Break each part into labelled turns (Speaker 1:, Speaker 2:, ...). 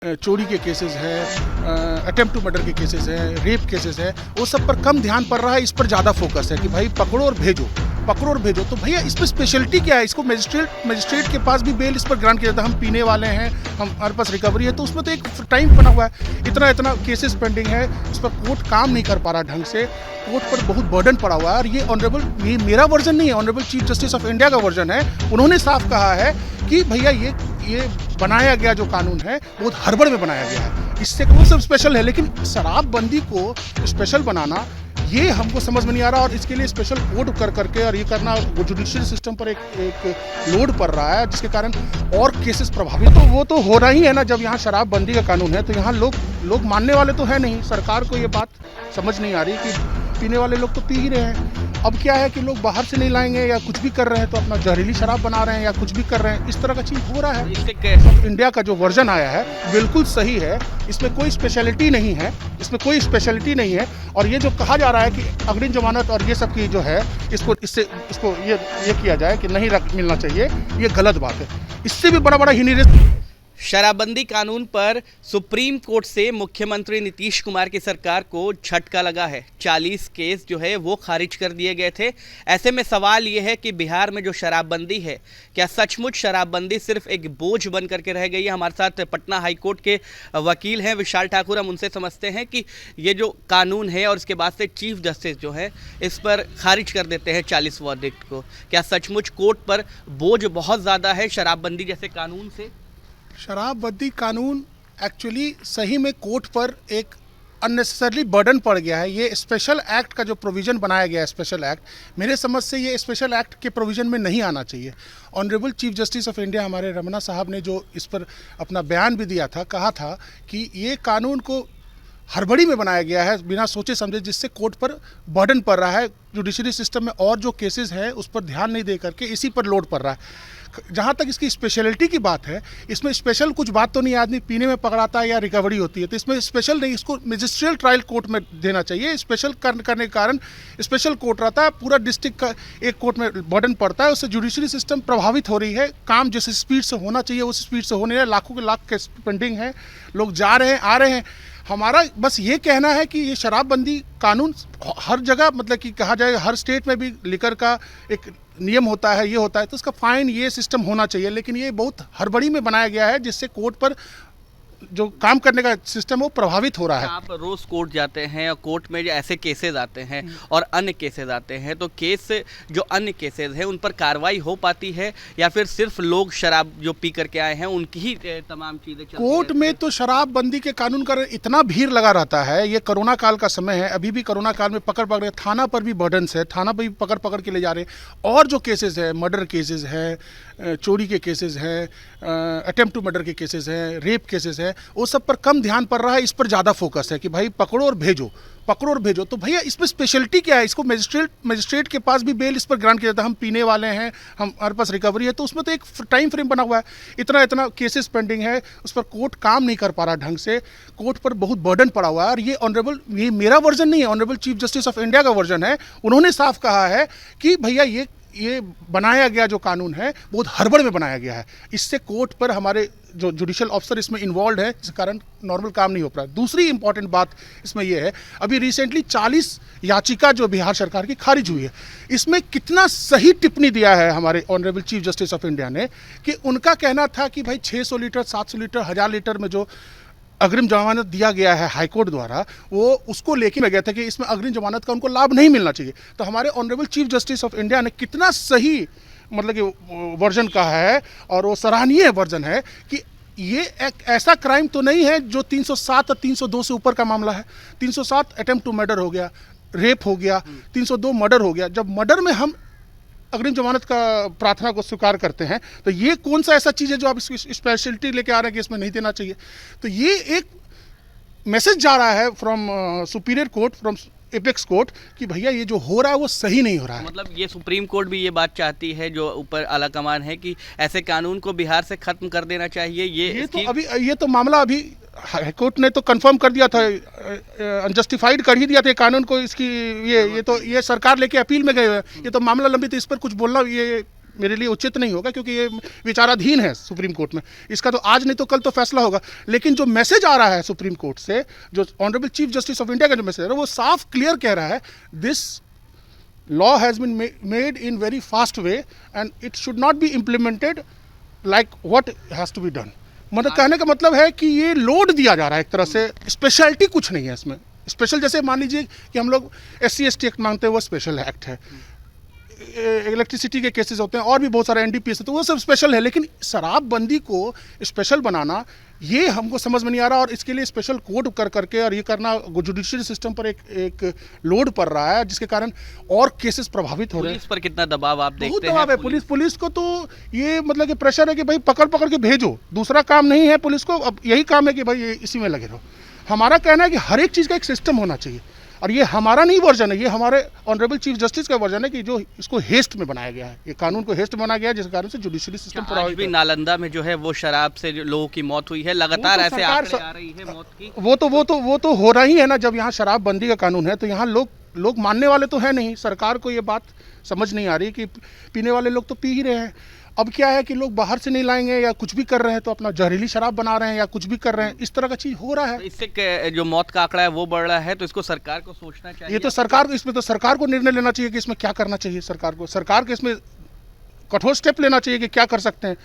Speaker 1: चोरी के केसेस हैं, अटेम्प्ट टू मर्डर के केसेस हैं, रेप केसेस हैं, वो सब पर कम ध्यान पड़ रहा है। इस पर ज़्यादा फोकस है कि भाई पकड़ो और भेजो, पकड़ो और भेजो। तो भैया इस पर स्पेशलिटी क्या है? इसको मजिस्ट्रेट के पास भी बेल इस पर ग्रांट किया जाता है। हम पीने वाले हैं, हमारे पास रिकवरी है, तो उसमें तो एक टाइम बना हुआ है। इतना केसेस पेंडिंग है, उस पर कोर्ट काम नहीं कर पा रहा ढंग से। कोर्ट पर बहुत बर्डन पड़ा हुआ है। और ये मेरा वर्जन नहीं है, honourable chief justice of India का वर्जन है। उन्होंने साफ कहा है कि भैया ये बनाया गया जो कानून है बहुत हड़बड़ में बनाया गया है। इससे वो सब स्पेशल है, लेकिन शराबबंदी को स्पेशल बनाना ये हमको समझ में नहीं आ रहा। और इसके लिए स्पेशल कोड कर करके और ये करना वो जुडिशियल सिस्टम पर एक लोड पड़ रहा है, जिसके कारण और केसेस प्रभावित। तो वो तो हो रहा ही है ना। जब यहाँ शराबबंदी का कानून है तो यहाँ लोग मानने वाले तो है नहीं। सरकार को ये बात समझ नहीं आ रही कि पीने वाले लोग तो पी ही रहे हैं। अब क्या है कि लोग बाहर से नहीं लाएंगे या कुछ भी कर रहे हैं तो अपना जहरीली शराब बना रहे हैं या कुछ भी कर रहे हैं, इस तरह का चीज़ हो रहा है। इससे इंडिया का जो वर्जन आया है बिल्कुल सही है। इसमें कोई स्पेशलिटी नहीं है, और ये जो कहा जा रहा है कि अग्रिम जमानत और ये सब की जो है इसको ये किया जाए कि नहीं मिलना चाहिए, ये गलत बात है। इससे भी बड़ा हीनियस
Speaker 2: शराबबंदी कानून पर सुप्रीम कोर्ट से मुख्यमंत्री नीतीश कुमार की सरकार को झटका लगा है। 40 केस जो है वो खारिज कर दिए गए थे। ऐसे में सवाल ये है कि बिहार में जो शराबबंदी है, क्या सचमुच शराबबंदी सिर्फ एक बोझ बन करके रह गई है? हमारे साथ पटना हाई कोर्ट के वकील हैं विशाल ठाकुर, हम उनसे समझते हैं कि ये जो कानून है और इसके बाद से चीफ जस्टिस जो है इस पर खारिज कर देते हैं 40 वर्डिक्ट को। क्या सचमुच कोर्ट पर बोझ बहुत ज़्यादा है शराबबंदी जैसे कानून से?
Speaker 1: शराबबंदी कानून एक्चुअली सही में कोर्ट पर एक अननेसेसरली बर्डन पड़ गया है। ये स्पेशल एक्ट का जो प्रोविज़न बनाया गया है, स्पेशल एक्ट, मेरे समझ से ये स्पेशल एक्ट के प्रोविज़न में नहीं आना चाहिए। Honourable chief justice of India हमारे रमन्ना साहब ने जो इस पर अपना बयान भी दिया था, कहा था कि ये कानून को हड़बड़ी में बनाया गया है बिना सोचे समझे, जिससे कोर्ट पर बर्डन पड़ रहा है। जुडिशरी सिस्टम में और जो केसेस हैं उस पर ध्यान नहीं दे करके इसी पर लोड पड़ रहा है। जहाँ तक इसकी स्पेशलिटी की बात है, इसमें स्पेशल कुछ बात तो नहीं। आदमी पीने में पकड़ाता है या रिकवरी होती है, तो इसमें स्पेशल नहीं, इसको मजिस्ट्रियल ट्रायल कोर्ट में देना चाहिए। स्पेशल करने के कारण स्पेशल कोर्ट रहता है, पूरा डिस्ट्रिक्ट का एक कोर्ट में बर्डन पड़ता है। उससे जुडिशरी सिस्टम प्रभावित हो रही है। काम जिस स्पीड से होना चाहिए उस स्पीड से होने, लाखों के लाख केस पेंडिंग है, लोग जा रहे हैं आ रहे हैं। हमारा बस ये कहना है कि ये शराबबंदी कानून हर जगह, मतलब कि कहा जाए हर स्टेट में भी लिकर का एक नियम होता है, ये होता है, तो उसका फाइन ये सिस्टम होना चाहिए। लेकिन ये बहुत हड़बड़ी में बनाया गया है, जिससे कोर्ट पर जो काम करने का सिस्टम वो प्रभावित हो रहा है।
Speaker 2: आप रोज कोर्ट जाते हैं और कोर्ट में जो ऐसे केसेस आते हैं और अन्य केसेस आते हैं, तो जो अन्य केसेस हैं उन पर कार्रवाई हो पाती है या फिर सिर्फ लोग शराब जो पी करके आए हैं उनकी ही तमाम चीजें
Speaker 1: कोर्ट में? तो शराबबंदी के कानून का इतना भीड़ लगा रहता है। ये कोरोना काल का समय है, अभी भी कोरोना काल में पकड़ थाना पर भी बर्डन है, थाना पर भी पकड़ के ले जा रहे हैं। और जो केसेस है, मर्डर केसेस है, चोरी के केसेस हैं, अटेम्प्ट टू मर्डर के केसेस हैं, रेप केसेस हैं, वो सब पर कम ध्यान पड़ रहा है। इस पर ज़्यादा फोकस है कि भाई पकड़ो और भेजो, पकड़ो और भेजो। तो भैया इसमें स्पेशलिटी क्या है? इसको मजिस्ट्रेट के पास भी बेल इस पर ग्रांट किया जाता है। हम पीने वाले हैं, हमारे पास रिकवरी है, तो उसमें तो एक टाइम फ्रेम बना हुआ है। इतना केसेस पेंडिंग है, उस पर कोर्ट काम नहीं कर पा रहा ढंग से। कोर्ट पर बहुत बर्डन पड़ा हुआ है। और ये मेरा वर्जन नहीं है, honourable chief justice of India का वर्जन है। उन्होंने साफ कहा है कि भैया ये बनाया गया जो कानून है बहुत हड़बड़ में बनाया गया है। इससे कोर्ट पर हमारे जो जुडिशियल ऑफिसर इसमें इन्वॉल्व है, जिस कारण नॉर्मल काम नहीं हो पा रहा। दूसरी इंपॉर्टेंट बात इसमें यह है, अभी रिसेंटली 40 याचिका जो बिहार सरकार की खारिज हुई है, इसमें कितना सही टिप्पणी दिया है हमारे honourable chief justice of India ने, कि उनका कहना था कि भाई 600 लीटर, 700 लीटर, 1000 लीटर में जो अग्रिम जमानत दिया गया है हाईकोर्ट द्वारा, वो उसको लेके गया था कि इसमें अग्रिम जमानत का उनको लाभ नहीं मिलना चाहिए। तो हमारे honourable chief justice of India ने कितना सही, मतलब कि वर्जन कहा है, और वो सराहनीय वर्जन है कि ये एक ऐसा क्राइम तो नहीं है जो 307 और 302 से ऊपर का मामला है। 307 अटेम्प्ट टू मर्डर हो गया, रेप हो गया, 302 मर्डर हो गया। जब मर्डर में हम अग्रिम जमानत का प्रार्थना को स्वीकार करते हैं, तो ये कौन सा ऐसा चीज़ है जो आप इसकी स्पेशलिटी लेके आ रहे हैं कि इसमें नहीं देना चाहिए? तो ये एक मैसेज जा रहा है from superior court, from apex court, कि भैया ये जो हो रहा है वो सही नहीं हो रहा है।
Speaker 2: मतलब ये सुप्रीम कोर्ट भी ये बात चाहती है, जो ऊपर आला कमान है, कि ऐसे कानून को बिहार से खत्म कर देना चाहिए।
Speaker 1: ये तो मामला अभी हाईकोर्ट ने तो कंफर्म कर दिया था, अनजस्टिफाइड कर ही दिया था ये कानून को। इसकी ये सरकार लेके अपील में गए हुए हैं। ये तो मामला लंबित है, इस पर कुछ बोलना ये मेरे लिए उचित नहीं होगा, क्योंकि ये विचाराधीन है सुप्रीम कोर्ट में। इसका तो आज नहीं तो कल तो फैसला होगा। लेकिन जो मैसेज आ रहा है सुप्रीम कोर्ट से, जो honourable chief justice of India का जो मैसेज है, वो साफ क्लियर कह रहा है, this law has been made in very fast way and it should not be implemented like what has to be done. मतलब कहने का मतलब है कि ये लोड दिया जा रहा है एक तरह से, स्पेशलिटी कुछ नहीं है इसमें। स्पेशल जैसे मान लीजिए कि हम लोग SC/ST एक्ट मांगते हैं, वो स्पेशल एक्ट है। इलेक्ट्रिसिटी के केसेस होते हैं और भी बहुत सारे NDPS है, तो वो सब स्पेशल है। लेकिन शराबबंदी को स्पेशल बनाना, ये हमको समझ में नहीं आ रहा। और इसके लिए स्पेशल कोर्ट कर करके और ये करना जुडिशियल सिस्टम पर एक लोड पड़ रहा है, जिसके कारण और केसेस प्रभावित हो रहे हैं।
Speaker 2: पुलिस पर कितना दबाव आप देखते
Speaker 1: बहुत
Speaker 2: हैं?
Speaker 1: दबाव है पुलिस को, तो ये मतलब कि प्रेशर है कि भाई पकड़ के भेजो, दूसरा काम नहीं है पुलिस को। अब यही काम है कि भाई ये इसी में लगे रहो। हमारा कहना है कि हर एक चीज़ का एक सिस्टम होना चाहिए, और ये हमारा नहीं वर्जन है, ये हमारे ऑनरेबल चीफ जस्टिस का वर्जन है कि जो इसको हेस्ट में बनाया गया है, ये कानून को हेस्ट में बनाया गया है, जिस कारण से जुडिशरी सिस्टम
Speaker 2: आज
Speaker 1: प्रभावित
Speaker 2: भी
Speaker 1: है।
Speaker 2: नालंदा में जो है वो शराब से जो लोगों की मौत हुई है, लगातार
Speaker 1: वो तो
Speaker 2: ऐसे
Speaker 1: सरकार
Speaker 2: आंकड़े आ रही है मौत की।
Speaker 1: वो तो हो रही है ना। जब यहाँ शराबबंदी का कानून है तो यहाँ लोग मानने वाले तो है नहीं। सरकार को ये बात समझ नहीं आ रही कि पीने वाले लोग तो पी ही रहे हैं। अब क्या है कि लोग बाहर से नहीं लाएंगे या कुछ भी कर रहे हैं तो अपना जहरीली शराब बना रहे हैं या कुछ भी कर रहे हैं, इस तरह का चीज़ हो रहा है।
Speaker 2: तो इससे जो मौत का आंकड़ा है वो बढ़ रहा है, तो इसको सरकार को सोचना चाहिए।
Speaker 1: ये तो इसमें तो सरकार को निर्णय लेना चाहिए कि इसमें क्या करना चाहिए। सरकार को इसमें कठोर स्टेप लेना चाहिए कि क्या कर सकते हैं।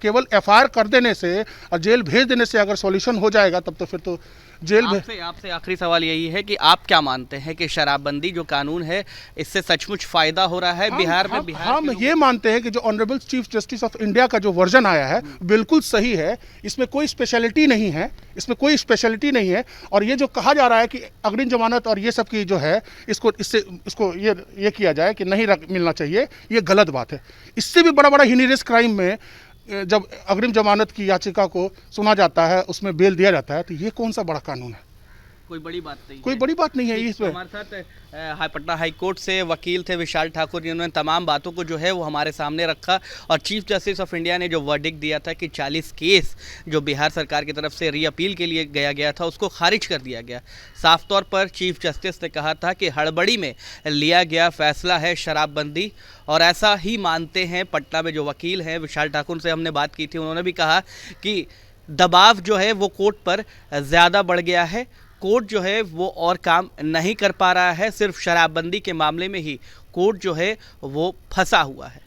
Speaker 1: केवल FIR कर देने से और जेल भेज देने से अगर सॉल्यूशन हो जाएगा, तब तो फिर तो जेल भेज।
Speaker 2: आपसे आखिरी सवाल यही है कि आप क्या मानते हैं कि शराबबंदी जो कानून है, इससे सचमुच फायदा हो रहा है बिहार में?
Speaker 1: हम ये मानते हैं कि जो honourable chief justice of India का जो वर्जन आया है बिल्कुल सही है। इसमें कोई स्पेशलिटी नहीं है। और ये जो कहा जा रहा है कि अग्रिम जमानत और ये सब की जो है, इसको ये किया जाए कि नहीं मिलना चाहिए, ये गलत बात है। इससे भी बड़ा हीनियस क्राइम में जब अग्रिम जमानत की याचिका को सुना जाता है, उसमें बेल दिया जाता है, तो ये कौन सा बड़ा कानून है?
Speaker 2: कोई बड़ी बात नहीं
Speaker 1: कोई बड़ी बात नहीं है इसमें।
Speaker 2: हमारे साथ पटना हाई कोर्ट से वकील थे विशाल ठाकुर, जिन्होंने तमाम बातों को जो है वो हमारे सामने रखा। और चीफ जस्टिस ऑफ इंडिया ने जो वर्डिक्ट दिया था कि 40 केस जो बिहार सरकार की तरफ से रीअपील के लिए गया था, उसको खारिज कर दिया गया। साफ तौर पर चीफ जस्टिस ने कहा था कि हड़बड़ी में लिया गया फैसला है शराबबंदी, और ऐसा ही मानते हैं पटना में जो वकील हैं। विशाल ठाकुर से हमने बात की थी, उन्होंने भी कहा कि दबाव जो है वो कोर्ट पर ज़्यादा बढ़ गया है। कोर्ट जो है वो और काम नहीं कर पा रहा है, सिर्फ शराबबंदी के मामले में ही कोर्ट जो है वो फंसा हुआ है।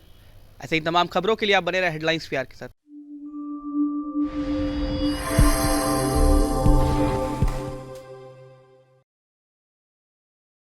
Speaker 2: ऐसे ही तमाम खबरों के लिए आप बने रहे हेडलाइंस PR के साथ।